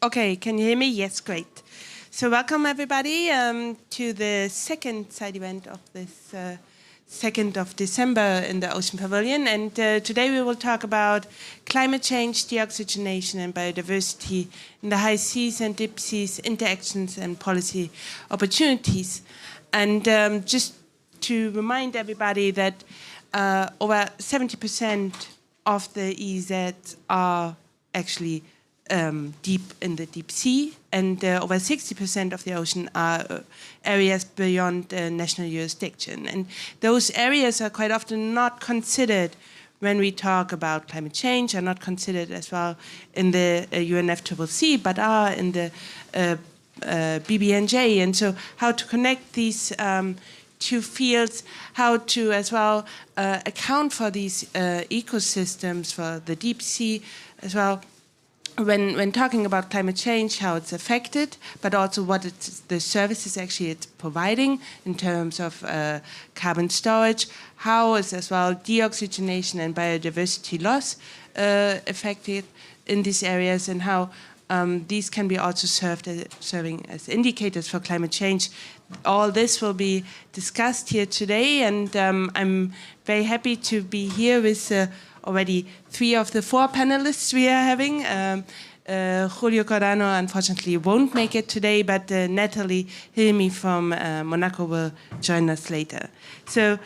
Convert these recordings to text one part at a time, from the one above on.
Okay, can you hear me? Yes, great. So welcome everybody to the second side event of this 2nd of December in the Ocean Pavilion. And today we will talk about climate change, deoxygenation and biodiversity in the high seas and deep seas, interactions and policy opportunities. And just to remind everybody that over 70% of the EEZ are actually deep in the deep sea, and over 60% of the ocean are areas beyond national jurisdiction. And those areas are quite often not considered when we talk about climate change, are not considered as well in the UNFCCC, but are in the BBNJ. And so how to connect these two fields, how to as well account for these ecosystems, for the deep sea as well, when talking about climate change, how it's affected, but also what the services actually it's providing in terms of carbon storage, how is as well deoxygenation and biodiversity loss affected in these areas, and how these can be also serving as indicators for climate change. All this will be discussed here today, and I'm very happy to be here with already 3 of the 4 panelists we are having. Julio Cordano unfortunately won't make it today, but Natalie Hilmi from Monaco will join us later. So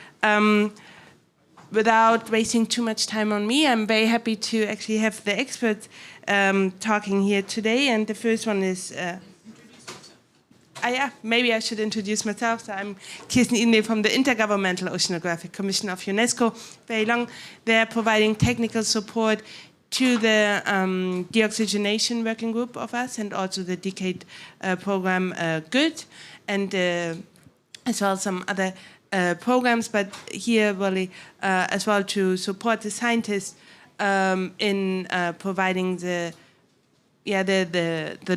without wasting too much time on me, I'm very happy to actually have the experts talking here today. And the first one is yeah, maybe I should introduce myself. So I'm Kirsten from the Intergovernmental Oceanographic Commission of UNESCO. Very long. They're providing technical support to the deoxygenation working group of us, and also the decade program GOOD, and as well some other programs. But here really as well to support the scientists in providing the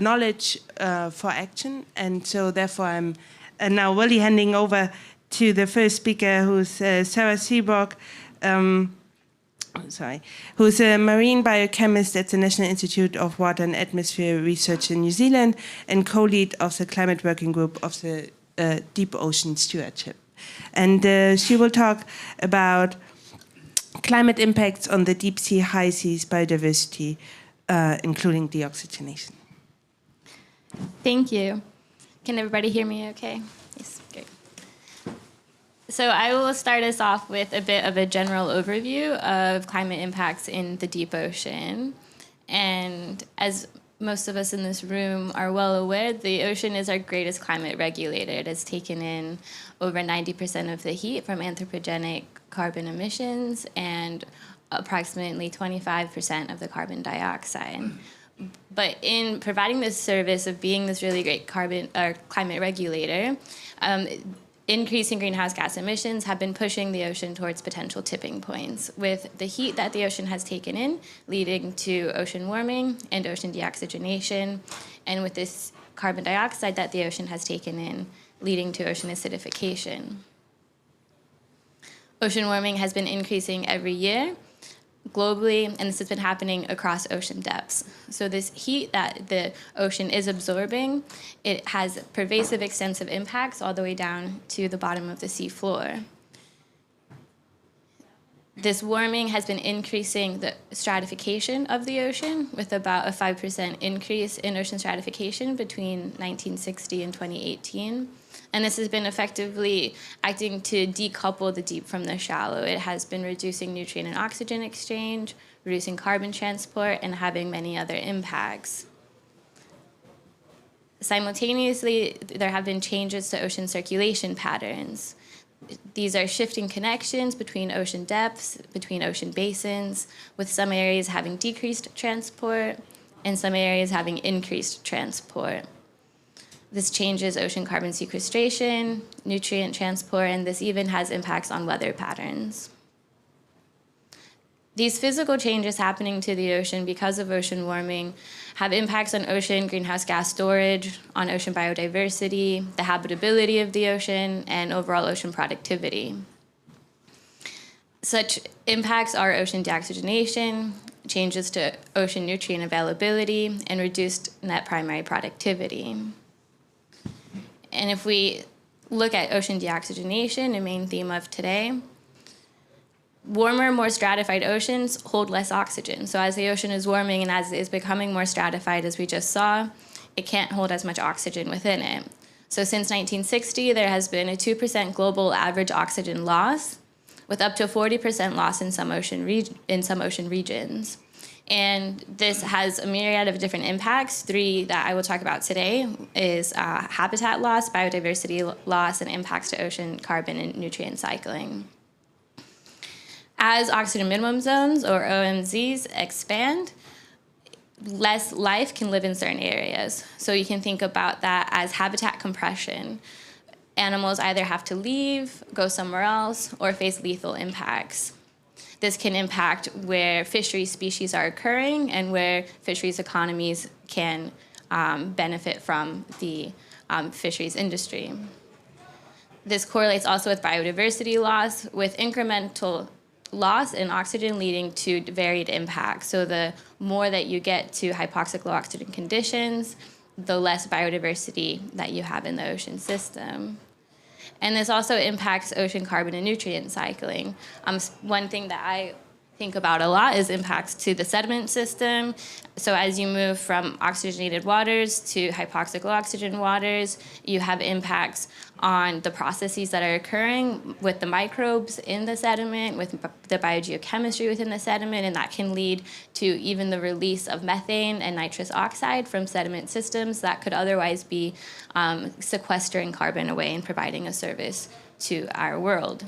knowledge for action. And so therefore I'm now really handing over to the first speaker, who's Sarah Seabrook, who's a marine biochemist at the National Institute of Water and Atmosphere Research in New Zealand and co-lead of the climate working group of the Deep Ocean Stewardship. And she will talk about climate impacts on the deep sea, high seas, biodiversity, including deoxygenation. Thank you. Can everybody hear me okay? Yes, great. So I will start us off with a bit of a general overview of climate impacts in the deep ocean. And as most of us in this room are well aware, the ocean is our greatest climate regulator. It has taken in over 90% of the heat from anthropogenic carbon emissions and approximately 25% of the carbon dioxide. But in providing this service of being this really great climate regulator, increasing greenhouse gas emissions have been pushing the ocean towards potential tipping points, with the heat that the ocean has taken in leading to ocean warming and ocean deoxygenation, and with this carbon dioxide that the ocean has taken in leading to ocean acidification. Ocean warming has been increasing every year globally, and this has been happening across ocean depths. So this heat that the ocean is absorbing, it has pervasive, extensive impacts all the way down to the bottom of the sea floor. This warming has been increasing the stratification of the ocean, with about a 5% increase in ocean stratification between 1960 and 2018. And this has been effectively acting to decouple the deep from the shallow. It has been reducing nutrient and oxygen exchange, reducing carbon transport, and having many other impacts. Simultaneously, there have been changes to ocean circulation patterns. These are shifting connections between ocean depths, between ocean basins, with some areas having decreased transport and some areas having increased transport. This changes ocean carbon sequestration, nutrient transport, and this even has impacts on weather patterns. These physical changes happening to the ocean because of ocean warming have impacts on ocean greenhouse gas storage, on ocean biodiversity, the habitability of the ocean, and overall ocean productivity. Such impacts are ocean deoxygenation, changes to ocean nutrient availability, and reduced net primary productivity. And if we look at ocean deoxygenation, the main theme of today, warmer, more stratified oceans hold less oxygen. So as the ocean is warming and as it is becoming more stratified, as we just saw, it can't hold as much oxygen within it. So since 1960, there has been a 2% global average oxygen loss, with up to 40% loss in some ocean regions. And this has a myriad of different impacts. 3 that I will talk about today is habitat loss, biodiversity loss, and impacts to ocean carbon and nutrient cycling. As oxygen minimum zones, or OMZs, expand, less life can live in certain areas. So you can think about that as habitat compression. Animals either have to leave, go somewhere else, or face lethal impacts. This can impact where fisheries species are occurring and where fisheries economies can benefit from the fisheries industry. This correlates also with biodiversity loss, with incremental loss in oxygen leading to varied impacts. So the more that you get to hypoxic low oxygen conditions, the less biodiversity that you have in the ocean system. And this also impacts ocean carbon and nutrient cycling. One thing that I think about a lot is impacts to the sediment system. So as you move from oxygenated waters to hypoxic low oxygen waters, you have impacts on the processes that are occurring with the microbes in the sediment, with the biogeochemistry within the sediment, and that can lead to even the release of methane and nitrous oxide from sediment systems that could otherwise be sequestering carbon away and providing a service to our world.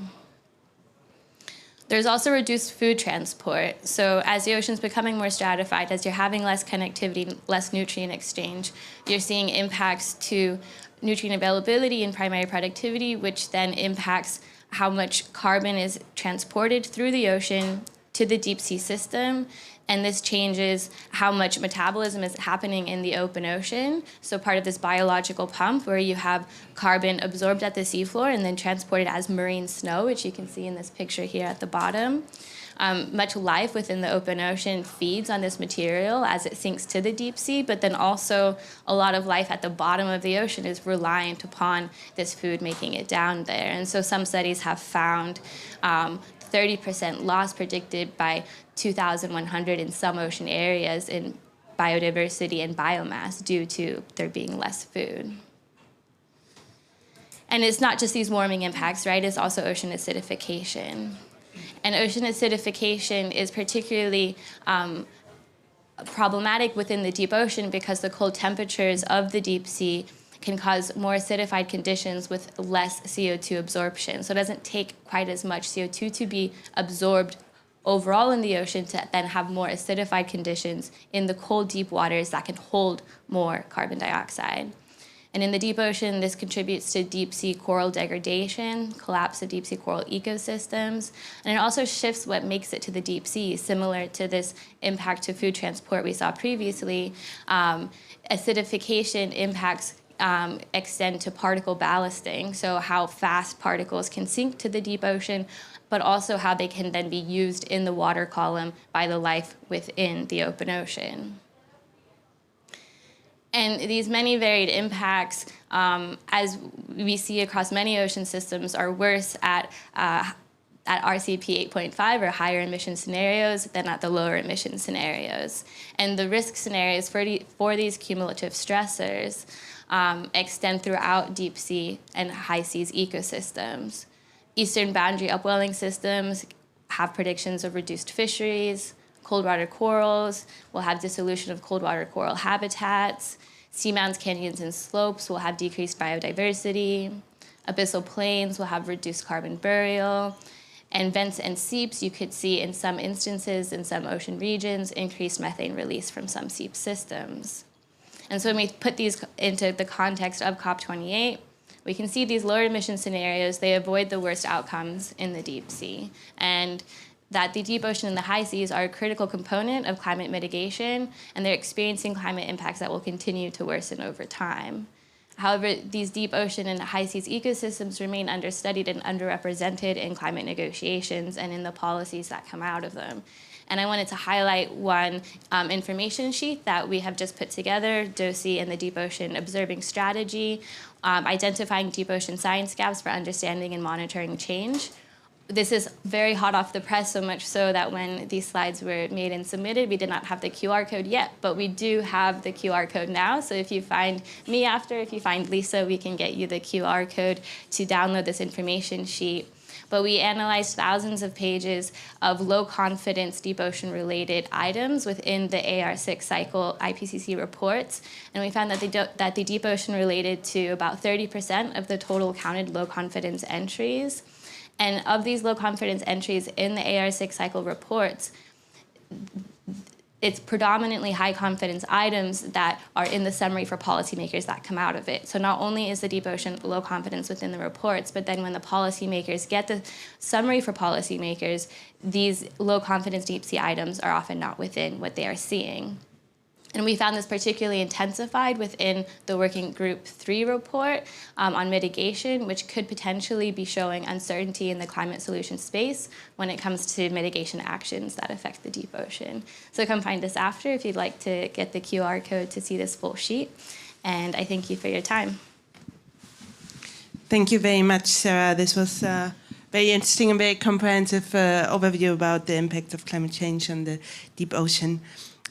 There's also reduced food transport. So as the ocean's becoming more stratified, as you're having less connectivity, less nutrient exchange, you're seeing impacts to nutrient availability and primary productivity, which then impacts how much carbon is transported through the ocean to the deep sea system. And this changes how much metabolism is happening in the open ocean. So part of this biological pump where you have carbon absorbed at the seafloor and then transported as marine snow, which you can see in this picture here at the bottom. Much life within the open ocean feeds on this material as it sinks to the deep sea, but then also a lot of life at the bottom of the ocean is reliant upon this food making it down there. And so some studies have found 30% loss predicted by 2100 in some ocean areas in biodiversity and biomass due to there being less food. And it's not just these warming impacts, right? It's also ocean acidification. And ocean acidification is particularly problematic within the deep ocean because the cold temperatures of the deep sea can cause more acidified conditions with less CO2 absorption. So it doesn't take quite as much CO2 to be absorbed overall in the ocean to then have more acidified conditions in the cold deep waters that can hold more carbon dioxide. And in the deep ocean, this contributes to deep sea coral degradation, collapse of deep sea coral ecosystems, and it also shifts what makes it to the deep sea, similar to this impact to food transport we saw previously. Acidification impacts extend to particle ballasting, so how fast particles can sink to the deep ocean, but also how they can then be used in the water column by the life within the open ocean. And these many varied impacts, as we see across many ocean systems, are worse at RCP 8.5 or higher emission scenarios than at the lower emission scenarios. And the risk scenarios for these cumulative stressors extend throughout deep sea and high seas ecosystems. Eastern boundary upwelling systems have predictions of reduced fisheries. Cold water corals will have dissolution of cold water coral habitats. Seamounts, canyons, and slopes will have decreased biodiversity. Abyssal plains will have reduced carbon burial. And vents and seeps, you could see in some instances, in some ocean regions, increased methane release from some seep systems. And so when we put these into the context of COP28, we can see these lower emission scenarios, they avoid the worst outcomes in the deep sea. And that the deep ocean and the high seas are a critical component of climate mitigation, and they're experiencing climate impacts that will continue to worsen over time. However, these deep ocean and high seas ecosystems remain understudied and underrepresented in climate negotiations and in the policies that come out of them. And I wanted to highlight one information sheet that we have just put together, DOSI and the Deep Ocean Observing Strategy, identifying deep ocean science gaps for understanding and monitoring change. This is very hot off the press, so much so that when these slides were made and submitted, we did not have the QR code yet, but we do have the QR code now. So if you find me after, if you find Lisa, we can get you the QR code to download this information sheet. But we analyzed thousands of pages of low-confidence deep ocean-related items within the AR6 cycle IPCC reports, and we found that the deep ocean related to about 30% of the total counted low-confidence entries. And of these low-confidence entries in the AR6 cycle reports, it's predominantly high-confidence items that are in the summary for policymakers that come out of it. So not only is the deep ocean low confidence within the reports, but then when the policymakers get the summary for policymakers, these low-confidence deep-sea items are often not within what they are seeing. And we found this particularly intensified within the Working Group 3 report on mitigation, which could potentially be showing uncertainty in the climate solution space when it comes to mitigation actions that affect the deep ocean. So come find us after if you'd like to get the QR code to see this full sheet. And I thank you for your time. Thank you very much, Sarah. This was very interesting and very comprehensive overview about the impact of climate change on the deep ocean.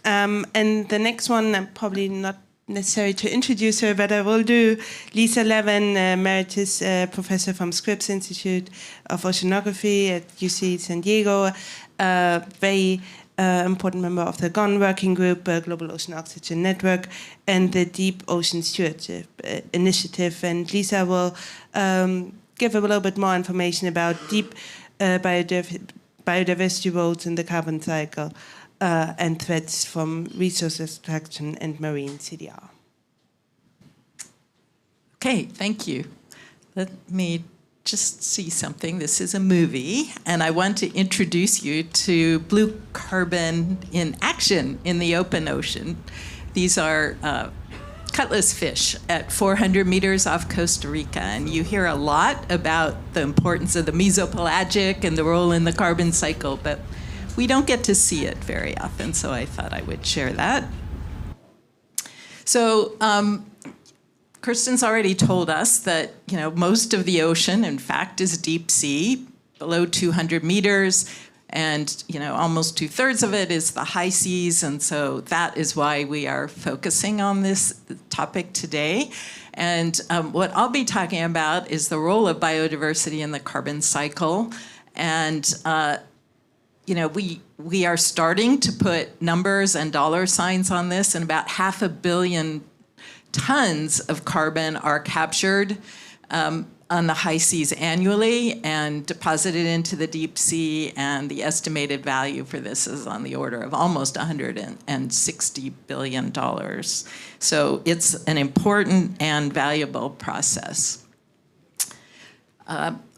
And the next one, I'm probably not necessary to introduce her, but I will do. Lisa Levin, Emeritus Professor from Scripps Institute of Oceanography at UC San Diego, very important member of the GON Working Group, Global Ocean Oxygen Network, and the Deep Ocean Stewardship Initiative. And Lisa will give a little bit more information about deep biodiversity roles in the carbon cycle. And threats from resource extraction and marine CDR. Okay, thank you. Let me just see something. This is a movie, and I want to introduce you to blue carbon in action in the open ocean. These are cutlass fish at 400 meters off Costa Rica, and you hear a lot about the importance of the mesopelagic and the role in the carbon cycle, but we don't get to see it very often, so I thought I would share that. So Kirsten's already told us that most of the ocean, in fact, is deep sea, below 200 meters, and almost 2/3 of it is the high seas, and so that is why we are focusing on this topic today. And what I'll be talking about is the role of biodiversity in the carbon cycle, and we are starting to put numbers and dollar signs on this, and about 500 million tons of carbon are captured on the high seas annually and deposited into the deep sea, and the estimated value for this is on the order of almost $160 billion. So it's an important and valuable process.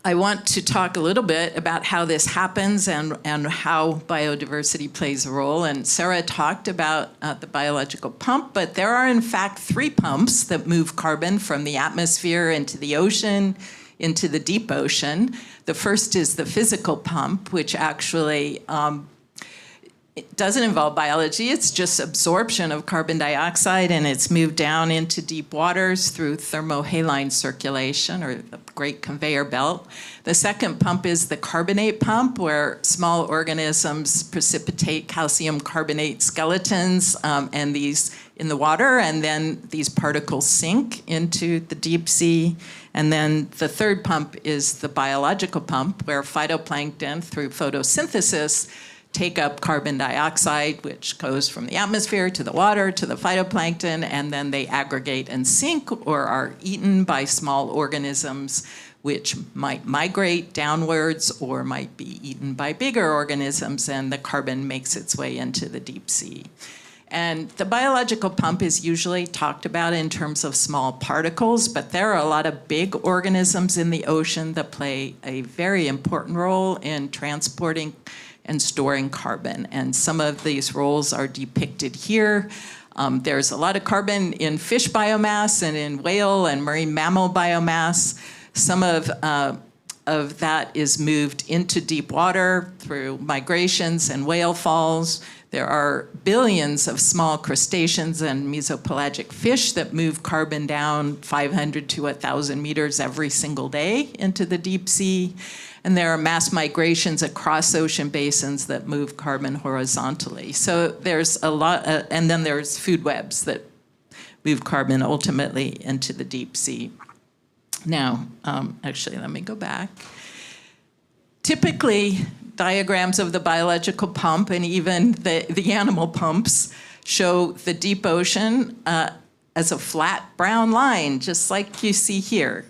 I want to talk a little bit about how this happens and how biodiversity plays a role. And Sarah talked about the biological pump, but there are in fact 3 pumps that move carbon from the atmosphere into the ocean, into the deep ocean. The first is the physical pump, which actually it doesn't involve biology. It's just absorption of carbon dioxide, and it's moved down into deep waters through thermohaline circulation, or the great conveyor belt. The second pump is the carbonate pump, where small organisms precipitate calcium carbonate skeletons and these in the water, and then these particles sink into the deep sea. And then the third pump is the biological pump, where phytoplankton, through photosynthesis, take up carbon dioxide, which goes from the atmosphere to the water to the phytoplankton, and then they aggregate and sink or are eaten by small organisms, which might migrate downwards or might be eaten by bigger organisms, and the carbon makes its way into the deep sea. And the biological pump is usually talked about in terms of small particles, but there are a lot of big organisms in the ocean that play a very important role in transporting and storing carbon. And some of these roles are depicted here. There's a lot of carbon in fish biomass and in whale and marine mammal biomass. Some of of that is moved into deep water through migrations and whale falls. There are billions of small crustaceans and mesopelagic fish that move carbon down 500 to 1,000 meters every single day into the deep sea. And there are mass migrations across ocean basins that move carbon horizontally. So there's a lot, and then there's food webs that move carbon ultimately into the deep sea. Now, actually, let me go back. Typically, diagrams of the biological pump and even the animal pumps show the deep ocean as a flat brown line, just like you see here.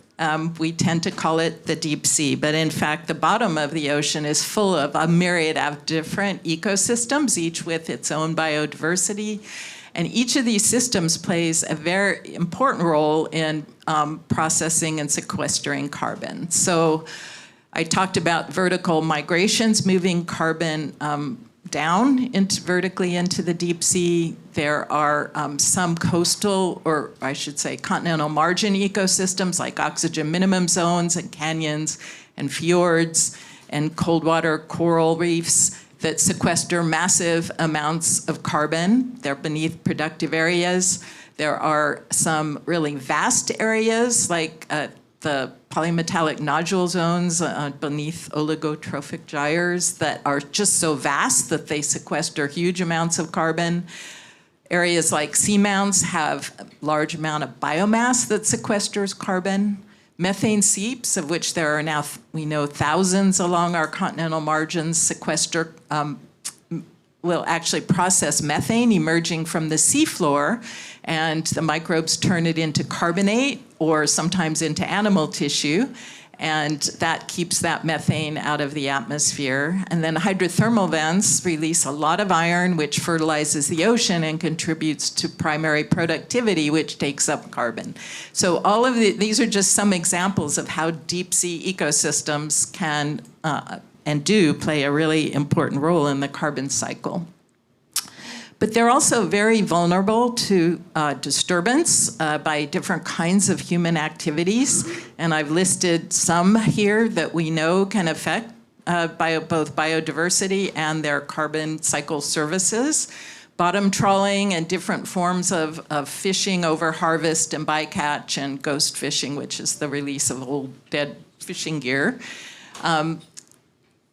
We tend to call it the deep sea, but in fact, the bottom of the ocean is full of a myriad of different ecosystems, each with its own biodiversity. And each of these systems plays a very important role in processing and sequestering carbon. So I talked about vertical migrations, moving carbon down vertically into the deep sea. There are some coastal, or I should say continental margin ecosystems like oxygen minimum zones and canyons and fjords and cold water coral reefs that sequester massive amounts of carbon. They're beneath productive areas. There are some really vast areas like the polymetallic nodule zones beneath oligotrophic gyres that are just so vast that they sequester huge amounts of carbon. Areas like seamounts have a large amount of biomass that sequesters carbon. Methane seeps, of which there are now, we know, thousands along our continental margins, sequester, will actually process methane emerging from the seafloor, and the microbes turn it into carbonate or sometimes into animal tissue, and that keeps that methane out of the atmosphere. And then hydrothermal vents release a lot of iron, which fertilizes the ocean and contributes to primary productivity, which takes up carbon. So all of these are just some examples of how deep sea ecosystems can and do play a really important role in the carbon cycle. But they're also very vulnerable to disturbance by different kinds of human activities. And I've listed some here that we know can affect both biodiversity and their carbon cycle services. Bottom trawling and different forms of fishing over harvest and bycatch, and ghost fishing, which is the release of old dead fishing gear.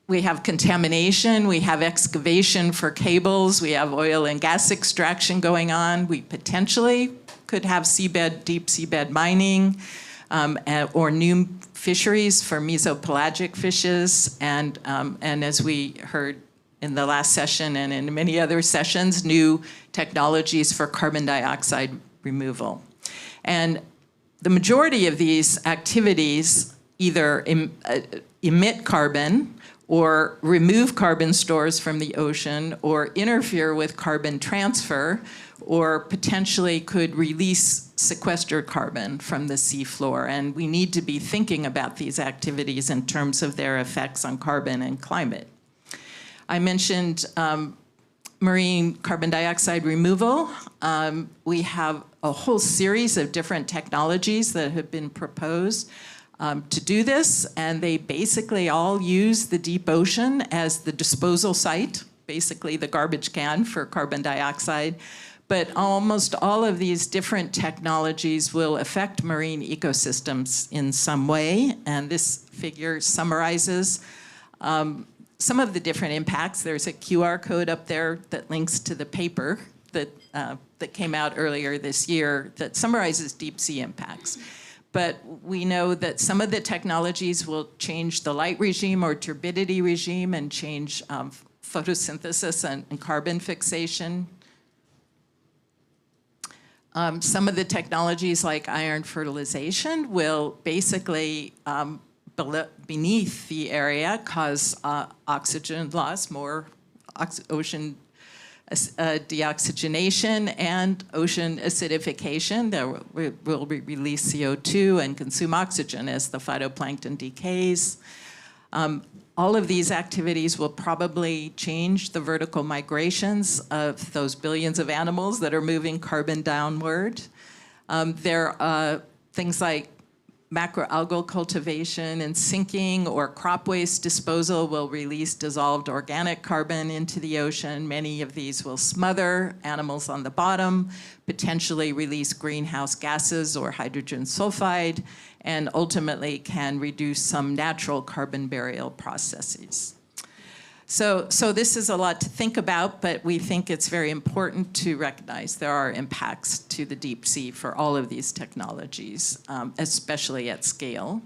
We have contamination, we have excavation for cables, we have oil and gas extraction going on. We potentially could have deep seabed mining, or new fisheries for mesopelagic fishes, and as we heard in the last session and in many other sessions, new technologies for carbon dioxide removal. And the majority of these activities either emit carbon or remove carbon stores from the ocean, or interfere with carbon transfer, or potentially could release sequestered carbon from the seafloor. And we need to be thinking about these activities in terms of their effects on carbon and climate. I mentioned marine carbon dioxide removal. We have a whole series of different technologies that have been proposed to do this, and they basically all use the deep ocean as the disposal site, basically the garbage can for carbon dioxide. But almost all of these different technologies will affect marine ecosystems in some way, and this figure summarizes some of the different impacts. There's a QR code up there that links to the paper that came out earlier this year that summarizes deep sea impacts. But we know that some of the technologies will change the light regime or turbidity regime and change photosynthesis and carbon fixation. Some of the technologies like iron fertilization will basically beneath the area cause oxygen loss, more ocean deoxygenation and ocean acidification. There will release CO2 and consume oxygen as the phytoplankton decays. All of these activities will probably change the vertical migrations of those billions of animals that are moving carbon downward. There are things like macroalgal cultivation and sinking or crop waste disposal will release dissolved organic carbon into the ocean. Many of these will smother animals on the bottom, potentially release greenhouse gases or hydrogen sulfide, and ultimately can reduce some natural carbon burial processes. So this is a lot to think about, but we think it's very important to recognize there are impacts to the deep sea for all of these technologies, especially at scale.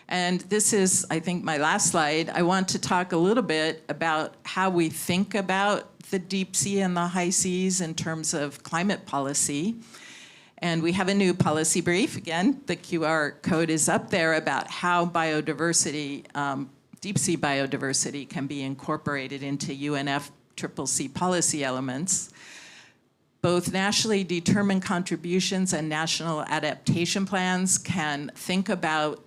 And this is, I think, my last slide. I want to talk a little bit about how we think about the deep sea and the high seas in terms of climate policy. And we have a new policy brief. Again, the QR code is up there about how biodiversity, deep sea biodiversity can be incorporated into UNFCCC policy elements. Both nationally determined contributions and national adaptation plans can think about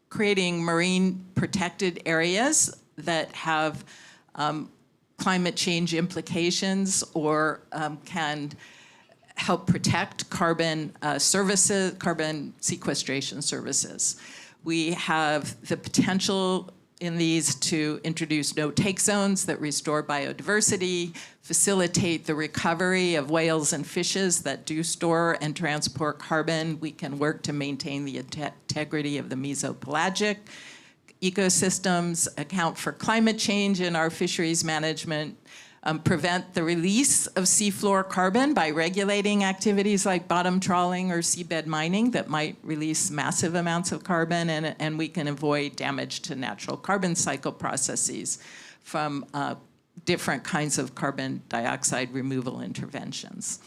creating marine protected areas that have climate change implications or can help protect carbon services, carbon sequestration services. We have the potential in these to introduce no-take zones that restore biodiversity, facilitate the recovery of whales and fishes that do store and transport carbon. We can work to maintain the integrity of the mesopelagic ecosystems, account for climate change in our fisheries management, prevent the release of seafloor carbon by regulating activities like bottom trawling or seabed mining that might release massive amounts of carbon, and we can avoid damage to natural carbon cycle processes from different kinds of carbon dioxide removal interventions.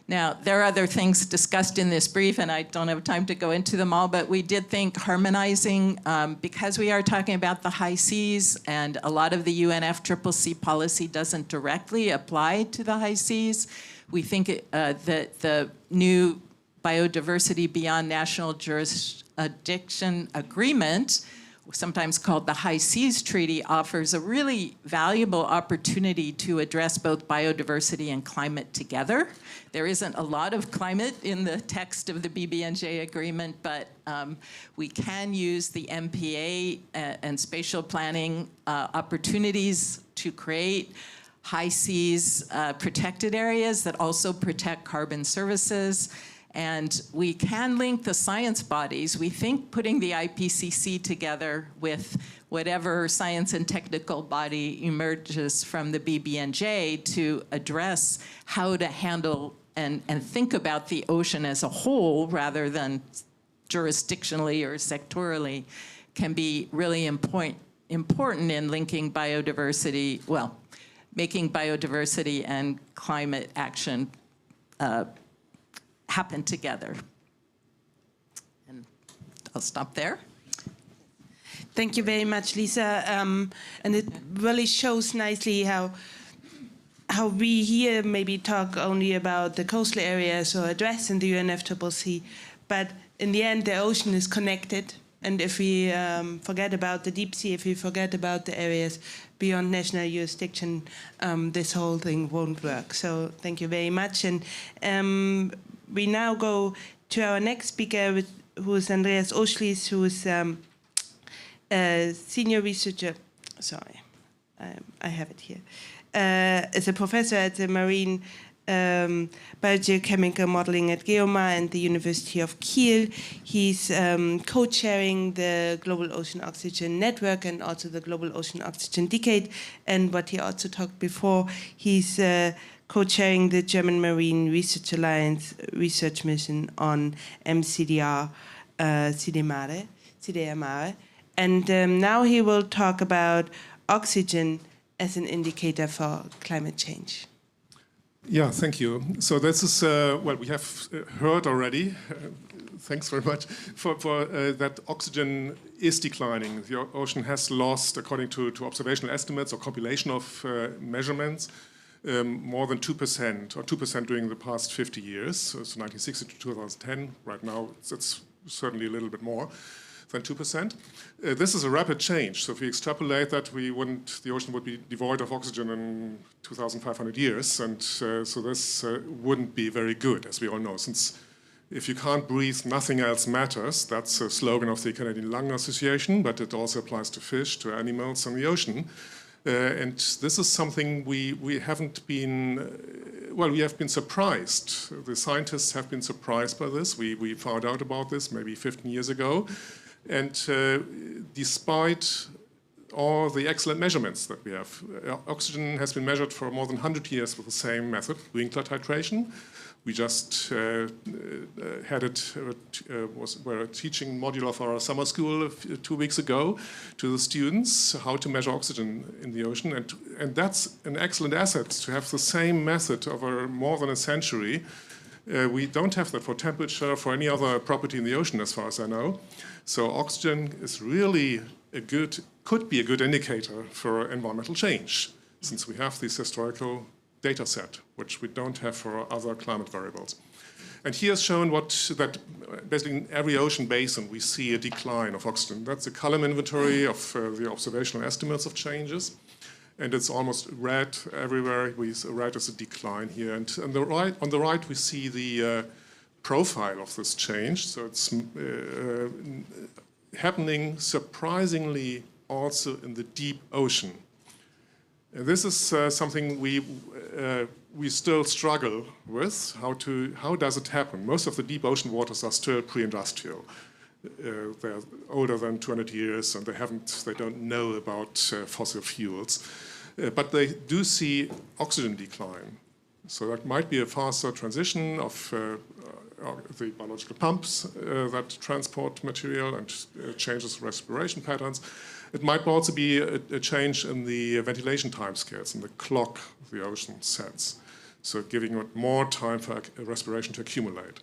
Now, there are other things discussed in this brief, and I don't have time to go into them all, but we did think harmonizing, because we are talking about the high seas, and a lot of the UNFCCC policy doesn't directly apply to the high seas. We think that the new Biodiversity Beyond National Jurisdiction Agreement, sometimes called the High Seas Treaty, offers a really valuable opportunity to address both biodiversity and climate together. There isn't a lot of climate in the text of the BBNJ agreement, but we can use the MPA and spatial planning opportunities to create high seas protected areas that also protect carbon services. And we can link the science bodies. We think putting the IPCC together with whatever science and technical body emerges from the BBNJ to address how to handle and think about the ocean as a whole rather than jurisdictionally or sectorally can be really important in linking biodiversity, well, making biodiversity and climate action happen together. And I'll stop there. Thank you very much, Lisa. And it really shows nicely how we here maybe talk only about the coastal areas or address in the UNFCCC, but in the end, the ocean is connected. And if we forget about the deep sea, if we forget about the areas beyond national jurisdiction, this whole thing won't work. So thank you very much. And we now go to our next speaker, who is Andreas Oschlies, who is a senior researcher. Sorry, I have it here. Is a professor at the Marine Biogeochemical Modeling at GEOMAR and the University of Kiel. He's co-chairing the Global Ocean Oxygen Network and also the Global Ocean Oxygen Decade. And what he also talked before, he's co-chairing the German Marine Research Alliance research mission on MCDR, CDMare. And now he will talk about oxygen as an indicator for climate change. Yeah, thank you. So this is, well, we have heard already, thanks very much, for that oxygen is declining. The ocean has lost, according to observational estimates or compilation of measurements, more than 2%, or 2% during the past 50 years, so 1960 to 2010. Right now, it's certainly a little bit more than 2%. This is a rapid change. So if we extrapolate that, the ocean would be devoid of oxygen in 2,500 years. And so this wouldn't be very good, as we all know, since If you can't breathe, nothing else matters. That's a slogan of the Canadian Lung Association, but it also applies to fish, to animals in the ocean. And this is something we haven't been, well, we have been surprised. The scientists have been surprised by this. We found out about this maybe 15 years ago. And despite all the excellent measurements that we have, oxygen has been measured for more than 100 years with the same method, Winkler titration. We just had it, were a teaching module of our summer school 2 weeks ago to the students how to measure oxygen in the ocean. And that's an excellent asset to have the same method over more than a century. We don't have that for temperature, for any other property in the ocean, as far as I know. So oxygen is really could be a good indicator for environmental change, since we have this historical data set, which we don't have for other climate variables. And here's shown that basically in every ocean basin we see a decline of oxygen. That's a column inventory of the observational estimates of changes. And it's almost red everywhere. Red is a decline here. And on the right we see the profile of this change. So it's happening surprisingly also in the deep ocean. This is something we still struggle with. How does it happen? Most of the deep ocean waters are still pre-industrial. They're older than 200 years, and they don't know about fossil fuels. But they do see oxygen decline. So that might be a faster transition of the biological pumps that transport material and changes respiration patterns. It might also be a change in the ventilation timescales, in the clock the ocean sets, so giving it more time for respiration to accumulate.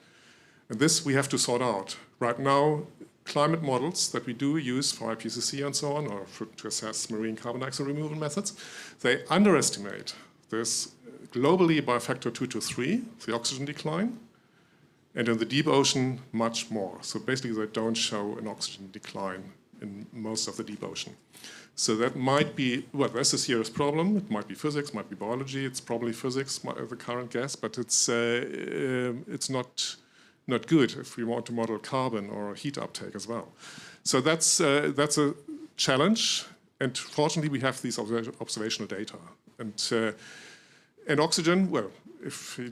And this we have to sort out. Right now, climate models that we do use for IPCC and so on, or to assess marine carbon dioxide removal methods, they underestimate this globally by a factor 2 to 3, the oxygen decline, and in the deep ocean, much more. So basically, they don't show an oxygen decline in most of the deep ocean. So that might be, well, that's a serious problem. It might be physics, might be biology. It's probably physics, the current guess, but it's not good if we want to model carbon or heat uptake as well. So that's a challenge. And fortunately, we have these observational data. And oxygen, well, if you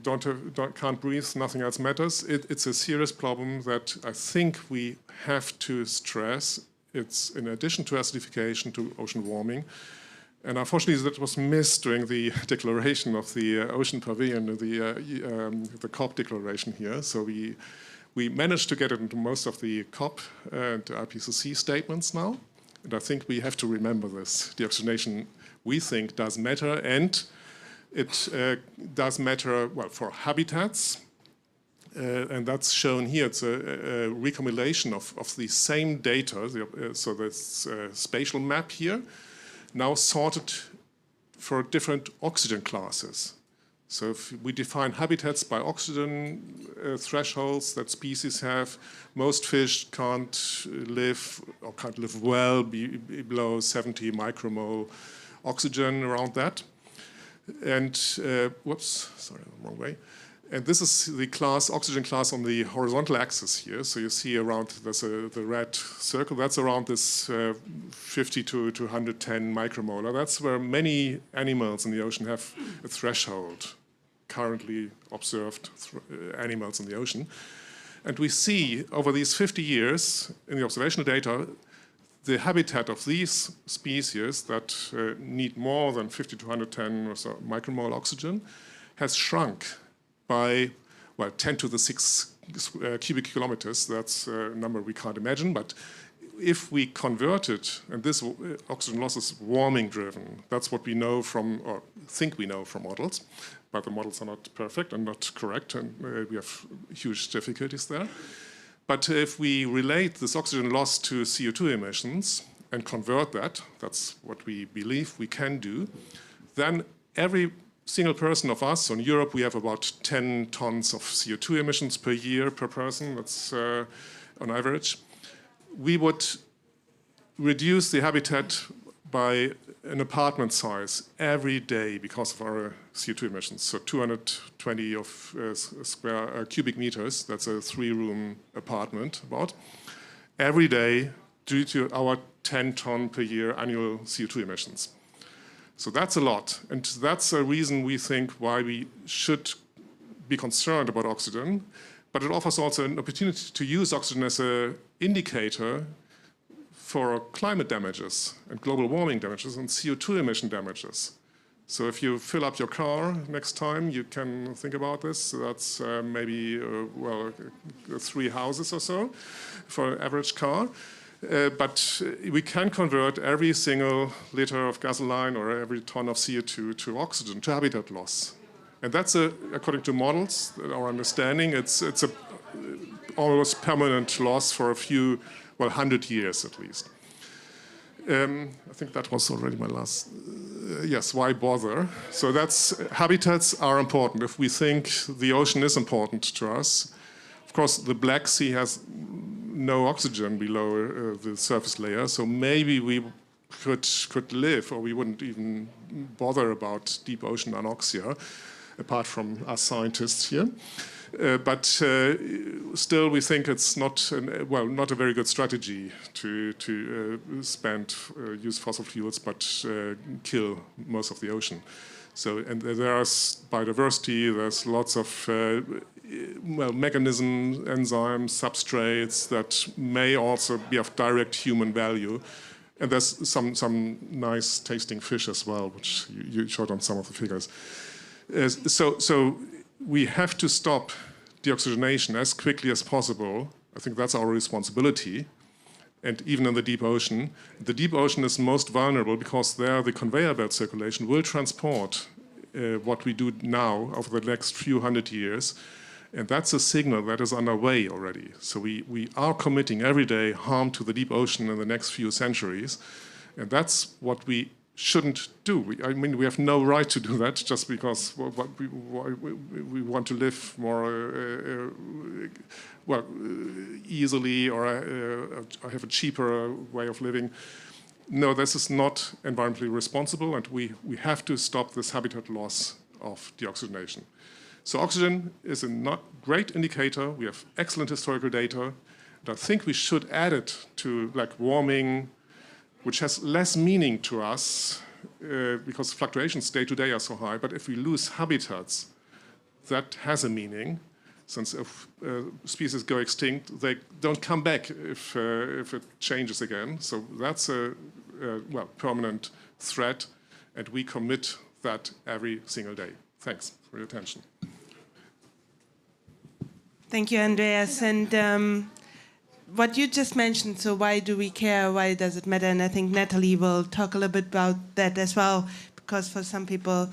can't breathe, nothing else matters. It's a serious problem that I think we have to stress. It's in addition to acidification, to ocean warming. And unfortunately, that was missed during the declaration of the Ocean Pavilion, the COP declaration here. So we managed to get it into most of the COP and IPCC statements now. And I think we have to remember this. Deoxygenation, we think, does matter. And it does matter, well, for habitats. And that's shown here. It's a recompilation of the same data. So there's a spatial map here, now sorted for different oxygen classes. So if we define habitats by oxygen thresholds that species have, most fish can't live well below 70 micromole oxygen around that. And, whoops, sorry, wrong way. And this is the oxygen class on the horizontal axis here. So you see around, the red circle, that's around this 50 to 110 micromolar. That's where many animals in the ocean have a threshold, currently observed animals in the ocean. And we see over these 50 years in the observational data, the habitat of these species that need more than 50 to 110 or so micromole oxygen has shrunk by, well, 10 to the 6 cubic kilometers. That's a number we can't imagine. But if we convert it, and this oxygen loss is warming driven, that's what we know from, or think we know from models, but the models are not perfect and not correct, and we have huge difficulties there. But if we relate this oxygen loss to CO2 emissions and convert that, that's what we believe we can do, then every single person of us, so in Europe we have about 10 tons of CO2 emissions per year per person, that's on average, we would reduce the habitat by an apartment size every day because of our CO2 emissions. So 220 of square cubic meters, that's a 3-room apartment about, every day due to our 10-ton per year annual CO2 emissions. So that's a lot. And that's a reason we think why we should be concerned about oxygen. But it offers also an opportunity to use oxygen as an indicator for climate damages and global warming damages and CO2 emission damages. So if you fill up your car next time, you can think about this. That's maybe, 3 houses or so for an average car. But we can convert every single liter of gasoline or every ton of CO2 to oxygen, to habitat loss. And that's, according to models, our understanding, it's a almost permanent loss for a few, 100 years at least. I think that was already my last, yes, why bother? So habitats are important. If we think the ocean is important to us, of course the Black Sea has no oxygen below the surface layer, so maybe we could live, or we wouldn't even bother about deep ocean anoxia, apart from us scientists here. But still, we think it's not a very good strategy to use fossil fuels, but kill most of the ocean. So, and there's biodiversity. There's lots of mechanisms, enzymes, substrates that may also be of direct human value. And there's some nice tasting fish as well, which you showed on some of the figures. So we have to stop deoxygenation as quickly as possible. I think that's our responsibility. And even in the deep ocean is most vulnerable because there the conveyor belt circulation will transport what we do now over the next few hundred years. And that's a signal that is underway already. So we are committing every day harm to the deep ocean in the next few centuries. And that's what we shouldn't do. I mean, we have no right to do that just because we want to live more easily or have a cheaper way of living. No, this is not environmentally responsible, and we have to stop this habitat loss of deoxygenation. So oxygen is a great indicator. We have excellent historical data, and I think we should add it to like warming, which has less meaning to us because fluctuations day to day are so high. But if we lose habitats, that has a meaning. Since if species go extinct, they don't come back if it changes again. So that's a permanent threat, and we commit that every single day. Thanks for your attention. Thank you, Andreas. And what you just mentioned, so why do we care, why does it matter? And I think Natalie will talk a little bit about that as well, because for some people,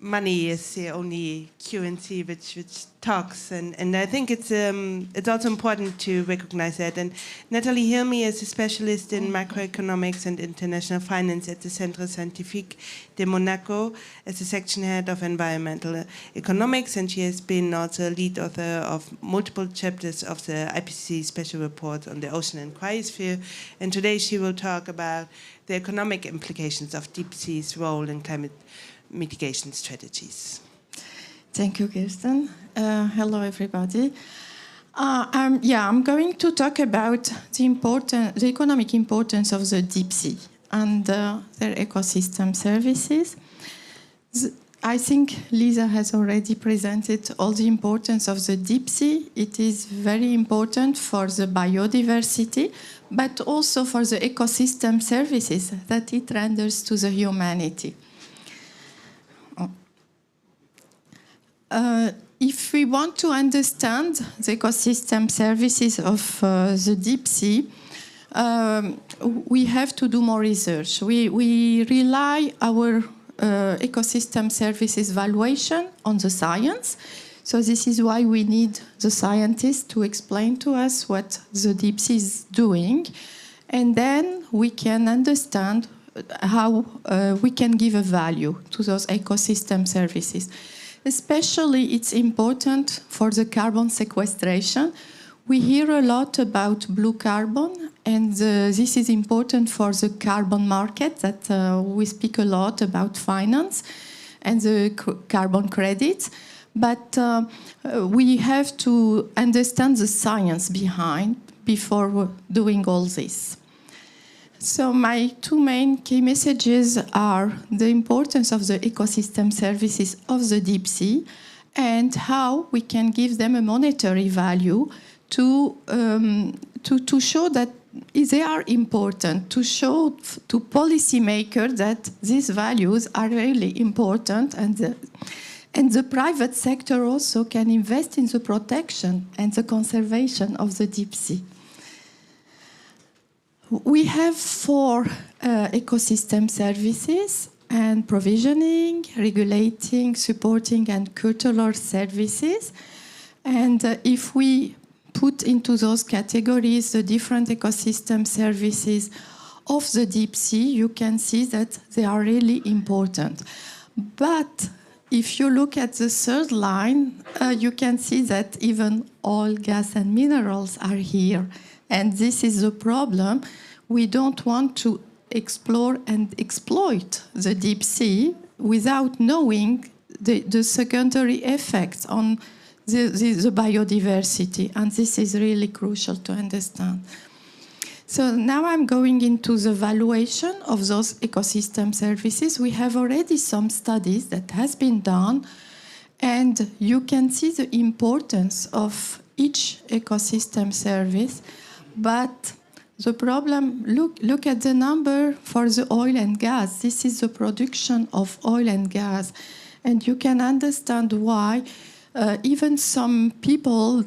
money is the only currency which talks, and I think it's also important to recognize that. And Nathalie Hilmy is a specialist in macroeconomics and international finance at the Centre Scientifique de Monaco as a section head of environmental economics, and she has been also lead author of multiple chapters of the IPCC special report on the ocean and cryosphere. And today she will talk about the economic implications of deep sea's role in climate mitigation strategies. Thank you, Kirsten. Hello, everybody. I'm going to talk about the economic importance of the deep sea and their ecosystem services. I think Lisa has already presented all the importance of the deep sea. It is very important for the biodiversity, but also for the ecosystem services that it renders to the humanity. If we want to understand the ecosystem services of the deep sea, we have to do more research. We rely our ecosystem services valuation on the science. So this is why we need the scientists to explain to us what the deep sea is doing. And then we can understand how we can give a value to those ecosystem services. Especially, it's important for the carbon sequestration. We hear a lot about blue carbon, And this is important for the carbon market that we speak a lot about finance and the carbon credits. But we have to understand the science behind before doing all this. So my two main key messages are the importance of the ecosystem services of the deep sea and how we can give them a monetary value to show that they are important, to show to policymakers that these values are really important, and the private sector also can invest in the protection and the conservation of the deep sea. We have 4 ecosystem services and provisioning, regulating, supporting, and cultural services. And if we put into those categories the different ecosystem services of the deep sea, you can see that they are really important. But if you look at the third line, you can see that even oil, gas, and minerals are here. And this is the problem. We don't want to explore and exploit the deep sea without knowing the secondary effects on the biodiversity. And this is really crucial to understand. So now I'm going into the valuation of those ecosystem services. We have already some studies that has been done, and you can see the importance of each ecosystem service. But the problem, look at the number for the oil and gas. This is the production of oil and gas. And you can understand why even some people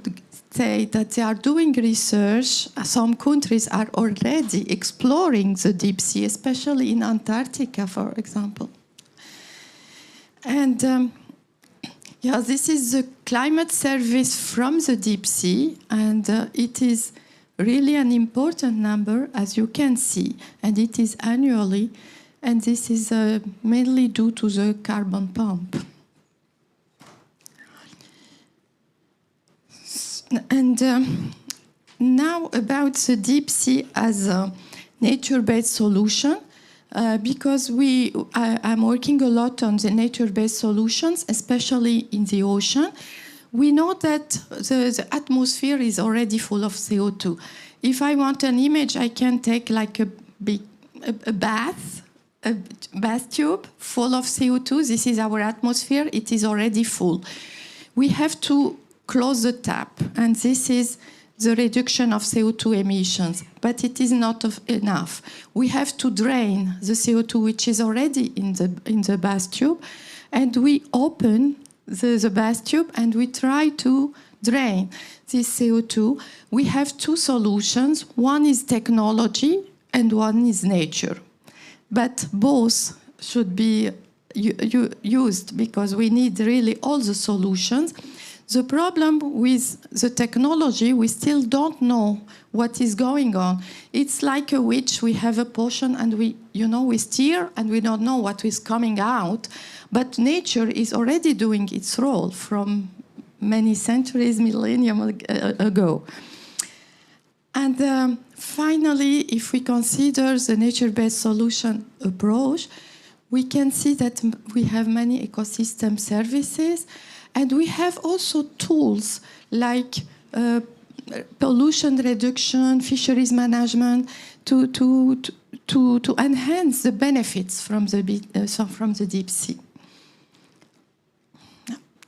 say that they are doing research. Some countries are already exploring the deep sea, especially in Antarctica, for example. And yeah, this is the climate service from the deep sea, and it is really an important number, as you can see, and it is annually, and this is mainly due to the carbon pump. And now about the deep sea as a nature-based solution, because I'm working a lot on the nature-based solutions, especially in the ocean. We know that the atmosphere is already full of CO2. If I want an image, I can take like a bath tube full of CO2. This is our atmosphere. It is already full. We have to close the tap, and this is the reduction of CO2 emissions. But it is not enough. We have to drain the CO2 which is already in the bath tube, and we open the bath tube and we try to drain this CO2. We have 2 solutions. One is technology and one is nature. But both should be used because we need really all the solutions. The problem with the technology, we still don't know what is going on. It's like a witch. We have a potion and we stir and we don't know what is coming out. But nature is already doing its role from many centuries, millennium ago. And finally, if we consider the nature-based solution approach, we can see that we have many ecosystem services. And we have also tools like pollution reduction, fisheries management, to enhance the benefits from the deep sea.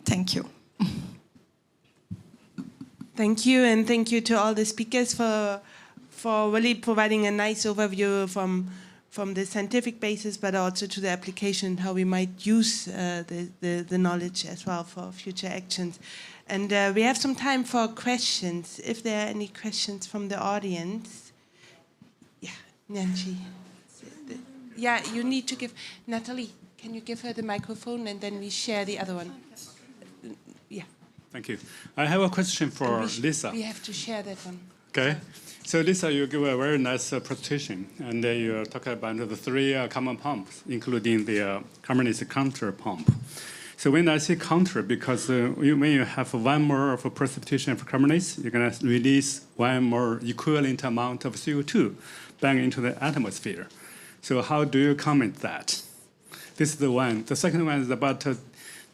Thank you. Thank you, and thank you to all the speakers for really providing a nice overview from the scientific basis, but also to the application, how we might use the knowledge as well for future actions. And we have some time for questions. If there are any questions from the audience. Yeah, Nancy. Yeah, you need to give, Natalie, can you give her the microphone and then we share the other one? Yeah. Thank you. I have a question for Lisa. We have to share that one. Okay. So Lisa, you give a very nice presentation, and you talk about the 3 common pumps, including the carbon counter pump. So when I say counter, because when you have 1 mole of precipitation of carbonates, you're going to release 1 more equivalent amount of CO2 back into the atmosphere. So how do you comment that? This is the one. The second one is about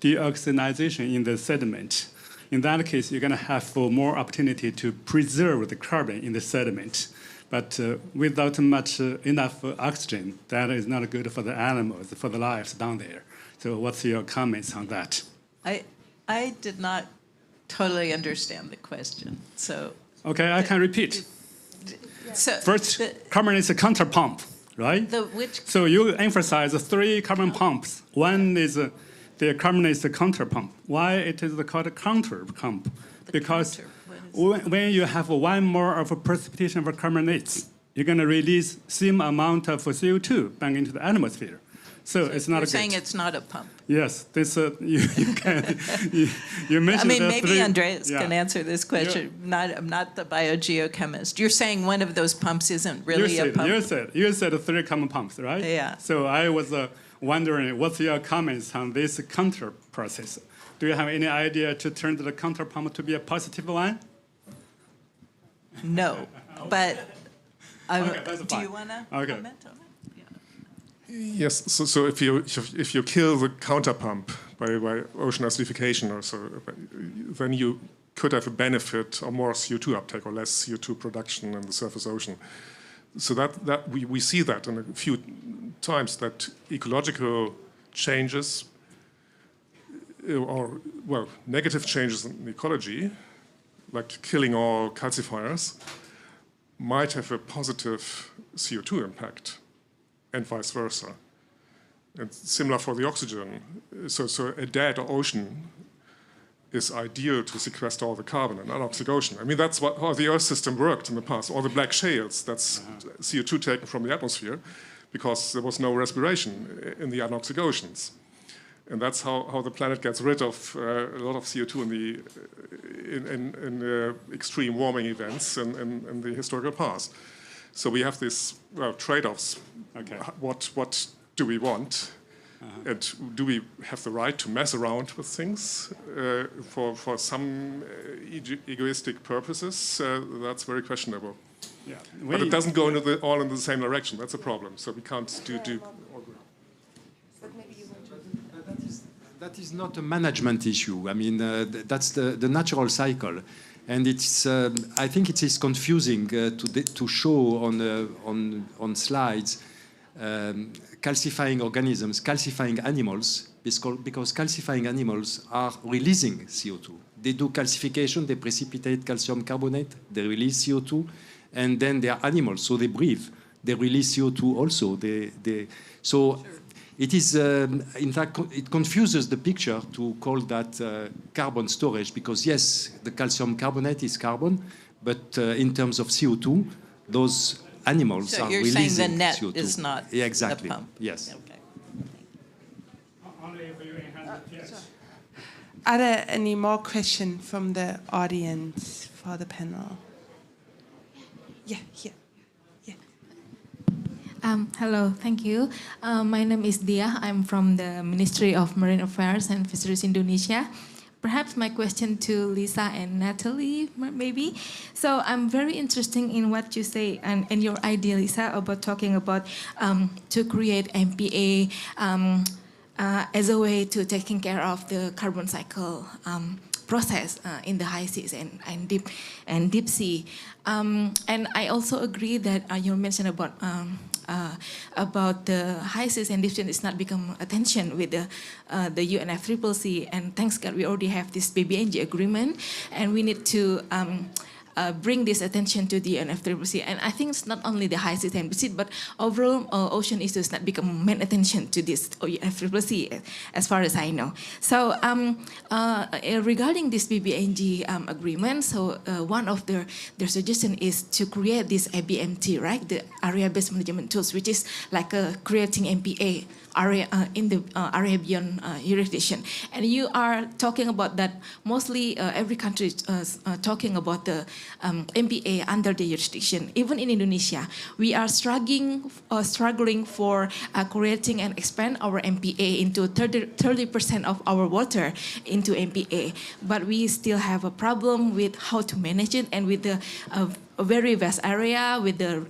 deoxygenation in the sediment. In that case, you're going to have more opportunity to preserve the carbon in the sediment. But without enough oxygen, that is not good for the animals, for the lives down there. So what's your comments on that? I did not totally understand the question. So okay, I can repeat. So first, carbon is a counter pump, right? So you emphasize 3 carbon pumps. One is the carbon is the counter pump. Why it is called a counter pump? Because when you have 1 more of a precipitation of carbonates, you're going to release same amount of CO2 back into the atmosphere. So it's not you're a saying it's not a pump. Yes, this you can. You mentioned. I mean, maybe 3, Andreas can answer this question. I'm not the biogeochemist. You're saying one of those pumps isn't really a pump. You said 3 common pumps, right? Yeah. So I was wondering, what's your comments on this counter process? Do you have any idea to turn the counter pump to be a positive one? No, but okay, do you want to comment on it? Yes, so if you kill the counterpump by ocean acidification or so, then you could have a benefit or more CO2 uptake or less CO2 production in the surface ocean. So that we see that in a few times, that ecological changes or, well, negative changes in ecology, like killing all calcifiers, might have a positive CO2 impact, and vice versa. And similar for the oxygen. So a dead ocean is ideal to sequester all the carbon in an anoxic ocean. I mean, that's how the Earth system worked in the past. All the black shales, that's CO2 taken from the atmosphere because there was no respiration in the anoxic oceans. And that's how the planet gets rid of a lot of CO2 in extreme warming events in the historical past. So we have these trade-offs. Okay. What do we want? And do we have the right to mess around with things for some egoistic purposes? That's very questionable. Yeah. But it doesn't go all in the same direction. That's a problem. So we can't do. That is not a management issue. I mean, that's the natural cycle. And it's, I think it is confusing to show on slides calcifying organisms, calcifying animals, because calcifying animals are releasing CO2. They do calcification, they precipitate calcium carbonate, they release CO2, and then they are animals, so they breathe. They release CO2 also. So it is, in fact, it confuses the picture to call that carbon storage, because yes, the calcium carbonate is carbon, but in terms of CO2, those animals are releasing CO2. So you're saying the net is not exactly. the pump? Yes. Okay. Are there any more questions from the audience for the panel? Yeah, here. Hello, thank you. My name is Dia. I'm from the Ministry of Marine Affairs and Fisheries Indonesia. Perhaps my question to Lisa and Natalie, maybe. So I'm very interested in what you say and your idea, Lisa, about talking about to create MPA as a way to taking care of the carbon cycle process in the high seas and deep sea. And I also agree that you mentioned about the high seas and deep sea is not become attention with the UNFCCC, and thanks God we already have this BBNG agreement, and we need to bring this attention to the UNFCCC. And I think it's not only the high seas and deep sea, but overall ocean issues not become main attention to this UNFCCC, as far as I know. So regarding this BBNG agreement, so one of their suggestion is to create this ABMT, right? The area-based management tools, which is like creating MPA area in the area beyond jurisdiction. And you are talking about that mostly every country is talking about the MPA under the jurisdiction. Even in Indonesia, we are struggling for creating and expand our MPA into 30% of our water into MPA. But we still have a problem with how to manage it, and with the a very vast area, with the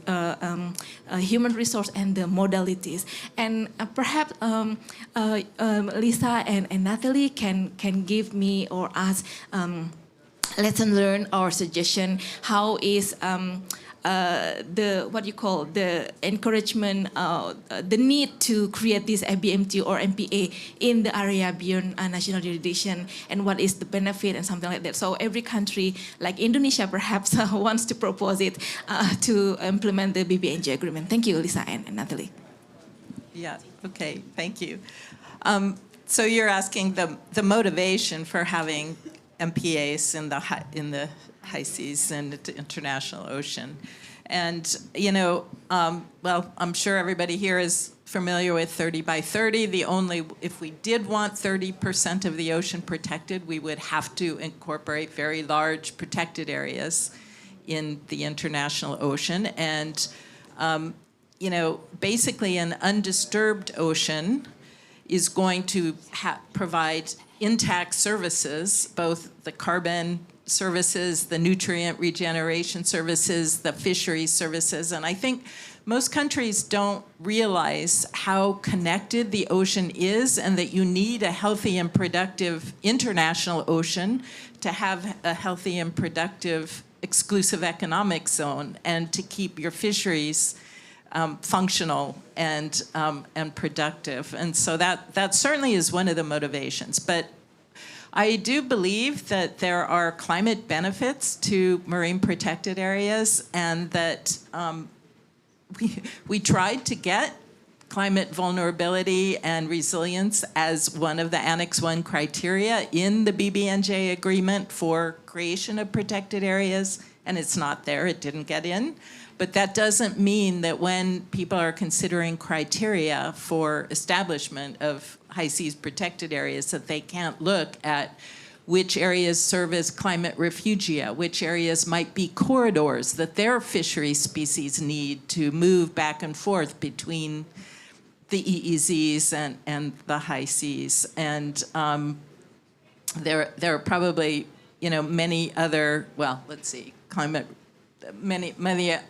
human resource and the modalities. And perhaps Lisa and Natalie can give me or us lesson learned or suggestion. How is the encouragement, the need to create this ABMT or MPA in the area beyond national jurisdiction, and what is the benefit and something like that. So every country, like Indonesia perhaps, wants to propose it to implement the BBNJ agreement. Thank you, Lisa and Natalie. Yeah, okay, thank you. So you're asking the motivation for having MPAs in the high seas and the international ocean. And, well, I'm sure everybody here is familiar with 30 by 30. If we did want 30% of the ocean protected, we would have to incorporate very large protected areas in the international ocean. And, basically an undisturbed ocean is going to provide intact services, both the carbon services, the nutrient regeneration services, the fisheries services. And I think most countries don't realize how connected the ocean is, and that you need a healthy and productive international ocean to have a healthy and productive exclusive economic zone, and to keep your fisheries functional and productive. And so that certainly is one of the motivations. But I do believe that there are climate benefits to marine protected areas, and that we tried to get climate vulnerability and resilience as one of the Annex 1 criteria in the BBNJ agreement for creation of protected areas, and it's not there, it didn't get in. But that doesn't mean that when people are considering criteria for establishment of high seas protected areas, that they can't look at which areas serve as climate refugia, which areas might be corridors that their fishery species need to move back and forth between the EEZs and the high seas. And there are probably, many other,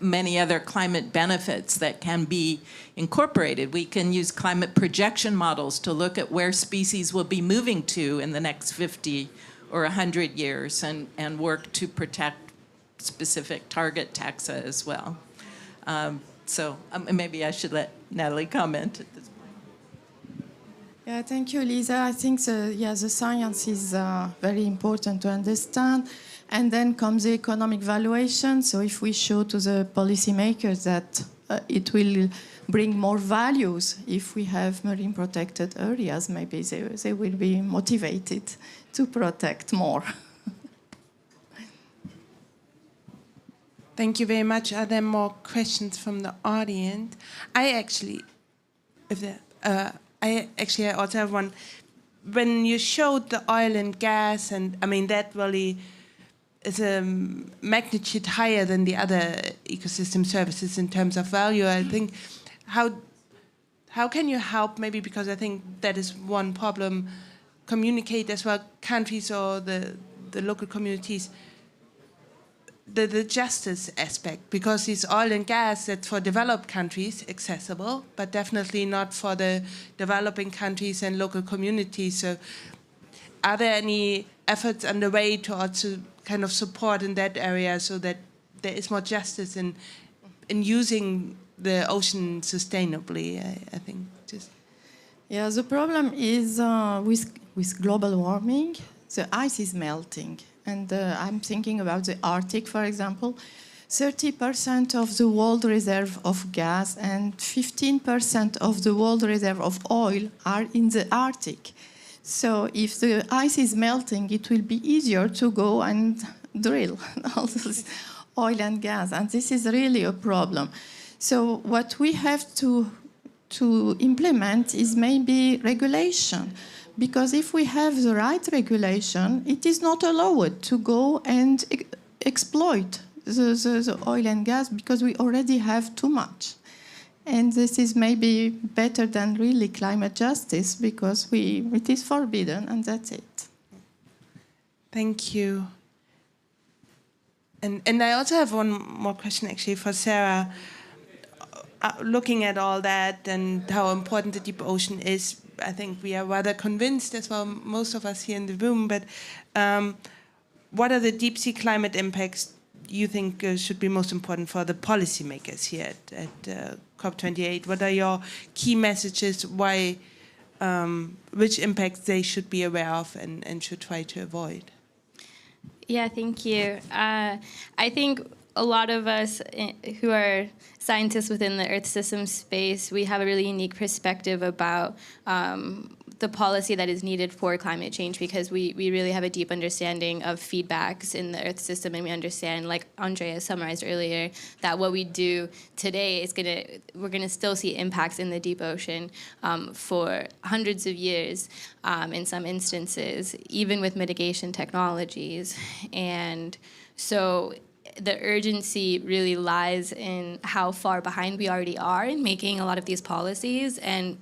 many other climate benefits that can be incorporated. We can use climate projection models to look at where species will be moving to in the next 50 or 100 years, and work to protect specific target taxa as well. So maybe I should let Natalie comment at this point. Yeah, thank you, Lisa. I think the science is very important to understand. And then comes the economic valuation. So if we show to the policymakers that it will bring more values if we have marine protected areas, maybe they will be motivated to protect more. Thank you very much. Are there more questions from the audience? I also have one. When you showed the oil and gas, and that really is a magnitude higher than the other ecosystem services in terms of value. I think, how can you help, maybe, because I think that is one problem, communicate as well countries or the local communities, the justice aspect, because it's oil and gas that's for developed countries accessible, but definitely not for the developing countries and local communities. So are there any efforts underway to also kind of support in that area so that there is more justice in using the ocean sustainably, I think? Yeah, the problem is with global warming, the ice is melting. And I'm thinking about the Arctic, for example. 30% of the world reserve of gas and 15% of the world reserve of oil are in the Arctic. So if the ice is melting, it will be easier to go and drill all this oil and gas. And this is really a problem. So what we have to implement is maybe regulation. Because if we have the right regulation, it is not allowed to go and exploit the oil and gas because we already have too much. And this is maybe better than really climate justice because it is forbidden and that's it. Thank you. And I also have one more question actually for Sarah. Looking at all that and how important the deep ocean is, I think we are rather convinced as well, most of us here in the room, but what are the deep sea climate impacts you think should be most important for the policymakers here at COP28? What are your key messages, why, which impacts they should be aware of and should try to avoid? Yeah, thank you. I think a lot of us who are scientists within the Earth system space, we have a really unique perspective about the policy that is needed for climate change because we really have a deep understanding of feedbacks in the Earth system, and we understand, like Andreas summarized earlier, that what we do today is we're gonna still see impacts in the deep ocean for hundreds of years in some instances, even with mitigation technologies. And so the urgency really lies in how far behind we already are in making a lot of these policies. And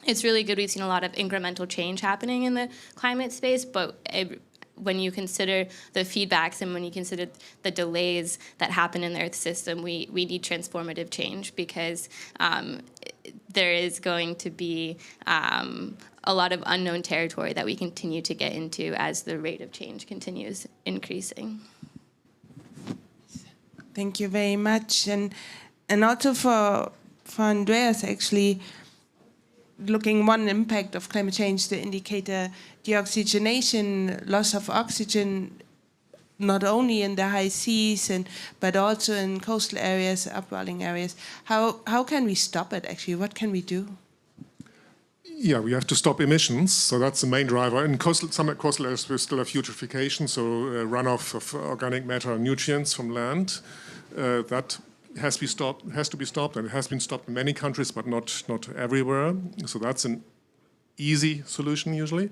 it's really good. We've seen a lot of incremental change happening in the climate space, but when you consider the feedbacks and when you consider the delays that happen in the Earth system, we need transformative change because there is going to be a lot of unknown territory that we continue to get into as the rate of change continues increasing. Thank you very much. And also for Andreas, actually, looking one impact of climate change, the indicator deoxygenation, loss of oxygen, not only in the high seas but also in coastal areas, upwelling areas. How can we stop it actually? What can we do? Yeah, we have to stop emissions, so that's the main driver. In some coastal areas we still have eutrophication, so runoff of organic matter and nutrients from land. That has to be stopped, and it has been stopped in many countries, but not everywhere. So that's an easy solution usually.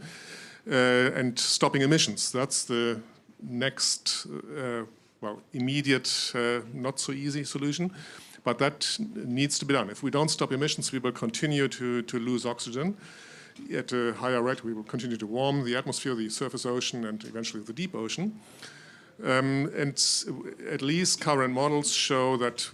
And stopping emissions, that's the next, immediate, not so easy solution. But that needs to be done. If we don't stop emissions, we will continue to lose oxygen at a higher rate. We will continue to warm the atmosphere, the surface ocean, and eventually the deep ocean. And at least current models show that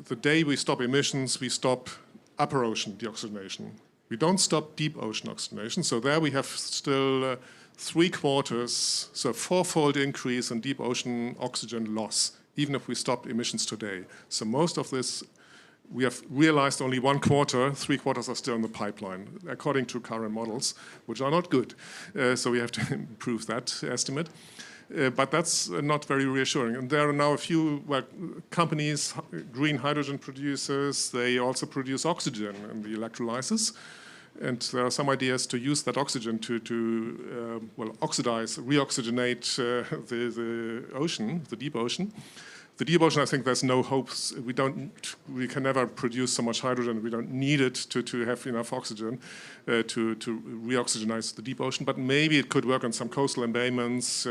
the day we stop emissions, we stop upper ocean deoxygenation. We don't stop deep ocean oxygenation. So there we have still 3/4, so a 4-fold increase in deep ocean oxygen loss, even if we stop emissions today. So most of this, we have realized only 1/4, 3/4 are still in the pipeline, according to current models, which are not good. So we have to improve that estimate. But that's not very reassuring. And there are now a few companies, green hydrogen producers, they also produce oxygen in the electrolysis. And there are some ideas to use that oxygen to reoxygenate the ocean, the deep ocean. The deep ocean, I think there's no hopes. We can never produce so much hydrogen. We don't need it to have enough oxygen to reoxygenize the deep ocean. But maybe it could work on some coastal embayments,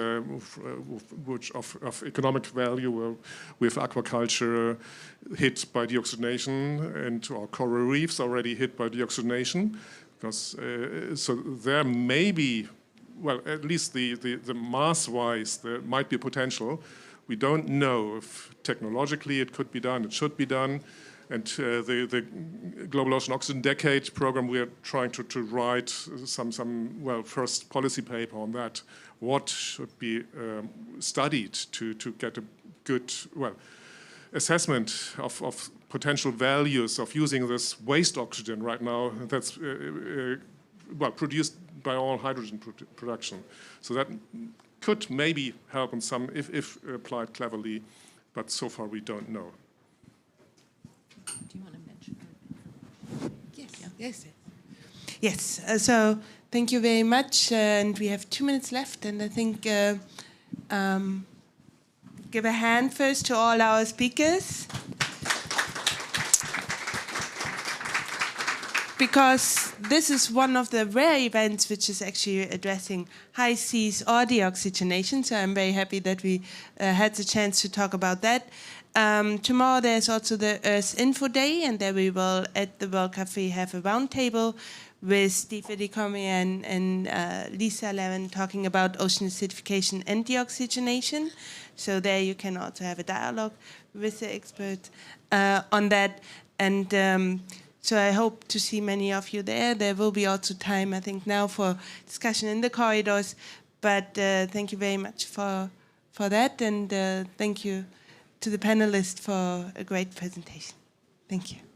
which of economic value, with aquaculture hit by deoxygenation, and our coral reefs already hit by deoxygenation. Because so there may be, at least the mass-wise, there might be potential. We don't know if technologically it could be done, it should be done. And the Global Ocean Oxygen Decade program, we are trying to write some first policy paper on that. What should be studied to get a good, assessment of potential values of using this waste oxygen right now that's produced by all hydrogen production. So that could maybe help in some, if applied cleverly, but so far we don't know. Do you want to mention? Yes. Yes. So thank you very much, and we have 2 minutes left, and I think give a hand first to all our speakers. because this is one of the rare events which is actually addressing high seas or deoxygenation. So I'm very happy that we had the chance to talk about that. Tomorrow there's also the Earth Info Day, and there we will, at the World Cafe, have a roundtable with Steve Vidicomie and Lisa Levin talking about ocean acidification and deoxygenation. So there you can also have a dialogue with the experts on that. And so I hope to see many of you there. There will be also time, I think, now for discussion in the corridors. But thank you very much for that, and thank you to the panelists for a great presentation. Thank you.